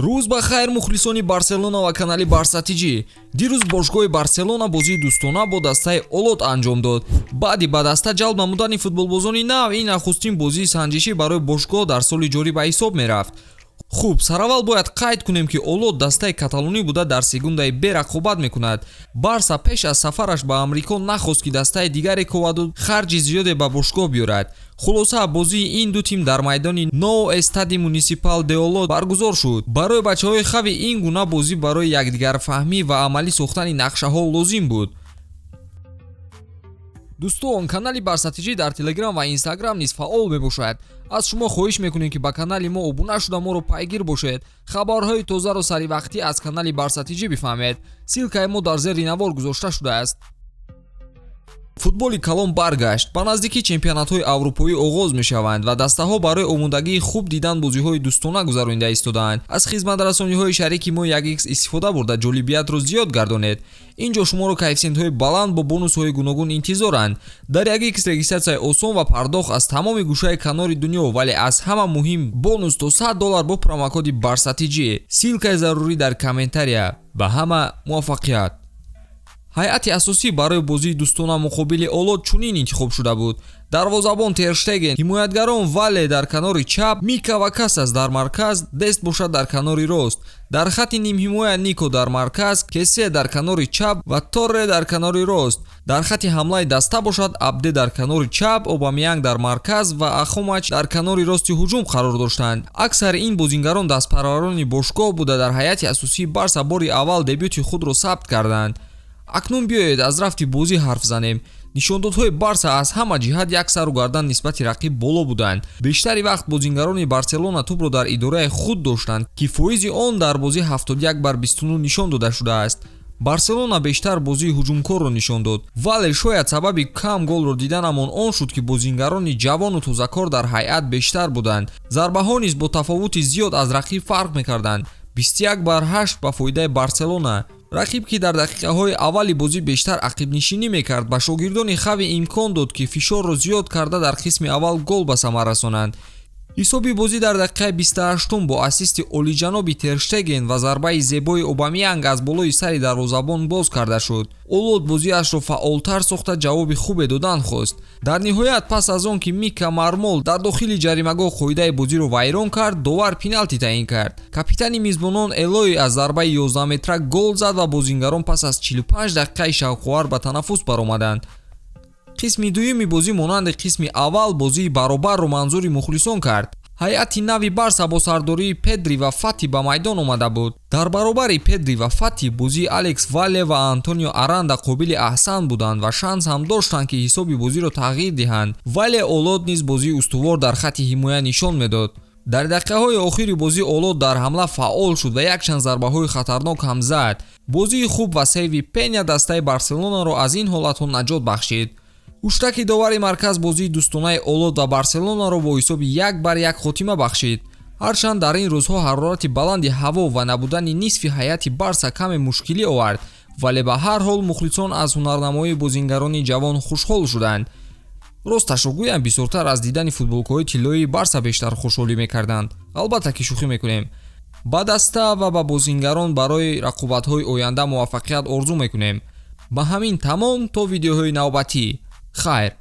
рӯз ба хайр мухлисони Барселона ва канали Barça TV. Дирӯз бошгоҳи Барселона бозии дӯстона бо дастаи Олод анҷом дод. Баъди ба даста ҷалб намудани футболбозони нав, ин нахустин бозии санҷишӣ барои бошгоҳ дар соли ҷорӣ ба ҳисоб мерафт. Хуб, сараввал бояд қайд кунем, ки Олод дастаи каталонӣ буда дар секундаи Б рақобат мекунад. Барса пеш аз сафараш ба Амрико нахост, ки дастаи дигаре коваду харҷи зиёде ба бошгоҳ биёрад. Хулоса, бозии ин ду тим дар майдони Ново Эстади Муниципал де Олод баргузор шуд. Барои бачаҳои хави ин гуна бозӣ барои якдигарфаҳмӣ ва амалӣ сохтани нақшаҳо лозим буд. Дӯстон, канали Barça TV дар Telegram ва Instagram низ фаъол мебошад. аз шумо хоҳиш мекунем, ки ба канали мо обуна шуда моро пайгир бошед. хабарҳои тозару саривақтӣ аз канали Barça TV бифаҳмед. силкаи мо дар зери навор гузошта шудааст. футболи калон баргашт. ба наздикии чемпионатҳои аврупоӣ оғоз мешаванд ва дастаҳо барои омодагии хуб дидан бозиҳои дӯстона гузаронида истодаанд. аз хизматрасониҳои шарики мо 1x истифода бурда ҷолибиятро зиёд гардонед. инҷо шуморо коэффициентҳои баланд бо бонусҳои гуногун интизоранд. дар 1x регистратсияи осон ва пардохт аз тамоми гӯшаи канори дунё, вале аз ҳама муҳим бонус то $100 бо промокоди Barça TV. силкаи зарурӣ дар комментария. ба ҳама муваффақият. ҳайати асосӣ барои бозии дӯстона муқобили Олод чунин интихоб шуда буд. дарвозабон Тер Штеген, ҳимоятгарон Вале дар канори чап, Мика ва Касас дар марказ, Дест бошад дар канори рост. дар хатти нимҳимоя Нико дар марказ, Кесе дар канори чап ва Торре дар канори рост. дар хатти ҳамлаи даста бошад Абде дар канори чап, Обамянг дар марказ ва Ахомач дар канори рости ҳуҷум қарор доштанд. аксари ин бозингарон дастпарварони бошгоҳ буда дар ҳайати асосии Барса бори аввал дебюти худро сабт карданд. акнун биёед аз рафти бозӣ ҳарф занем. нишондодҳои Барса аз ҳама ҷиҳат як сару гардан нисбати рақиб боло буданд. бештари вақт бозингарони Барселона тӯбро дар идораи худ доштанд, ки фоизи он дар бозӣ 71/29 нишон дода шудааст. Барселона бештар бозии ҳуҷумкорро нишон дод. вале шояд сабаби кам голро диданамон он шуд, ки бозингарони ҷавону тозакор дар ҳайат бештар буданд. зарбаҳо низ бо тафовути зиёд аз рақиб фарқ мекарданд. 21/8 ба фоидаи Барселона. рақиб, ки дар дақиқаҳои аввали бозӣ бештар ақибнишинӣ мекард, ба шогирдони хави имкон дод, ки фишорро зиёд карда дар қисми аввал гол ба самар расонанд. ҳисоби бозӣ дар дақиқаи 28 бо ассисти олиҷаноби Тер Штеген ва зарбаи зебои Обамянг аз болои сари дарвозабон боз карда шуд. Олод бозиашро фаъолтар сохта ҷавоби хубе додан хост. дар ниҳоят пас аз он, ки Мика Мармол дар дохили ҷаримагоҳ қоидаи бозиро вайрон кард, довар пеналти таъин кард. капитани мизбонон Элой аз зарбаи 11-метра гол зад ва бозингарон пас аз 45 дақиқаи шавқовар ба танаффус баромаданд. қисми дуюми бозӣ монанди қисми аввал бозии баробарро манзури мухлисон кард. ҳайати нави Барса бо сардории Педри ва Фати ба майдон омада буд. дар баробари Педри ва Фати бозии Алекс Вале ва Антонио Аранда қобили аҳсан буданд ва шанс ҳам доштанд, ки ҳисоби бозиро тағйир диҳанд. вале Олод низ бозии устувор дар хатти ҳимоя нишон медод. дар дақиқаҳои охири бозӣ Олод дар ҳамла фаъол шуд ва якчанд зарбаҳои хатарнок ҳам зад. бозии хуб ва сейви Пеня дастаи Барселонаро аз ин ҳолатҳо наҷот бахшид. уштаки довари марказ бозии дӯстонаи Олод ва Барселонаро бо ҳисоби 1-1 хотима бахшид. ҳарчанд дар ин рӯзҳо ҳарорати баланди ҳаво ва набудани нисфи ҳайати Барса каме мушкилӣ овард, вале ба ҳар ҳол мухлисон аз ҳунарнамоии бозингарони ҷавон хушҳол шуданд. росташро гӯям, бисёртар аз дидани футболкаҳои тиллоии Барса бештар хушҳолӣ мекарданд. албатта ки шӯхӣ мекунем. ба даста ва ба бозингарон барои рақобатҳои оянда муваффақият орзу мекунем. ба ҳамин тамом, то видеоҳои навбатӣ. хайр.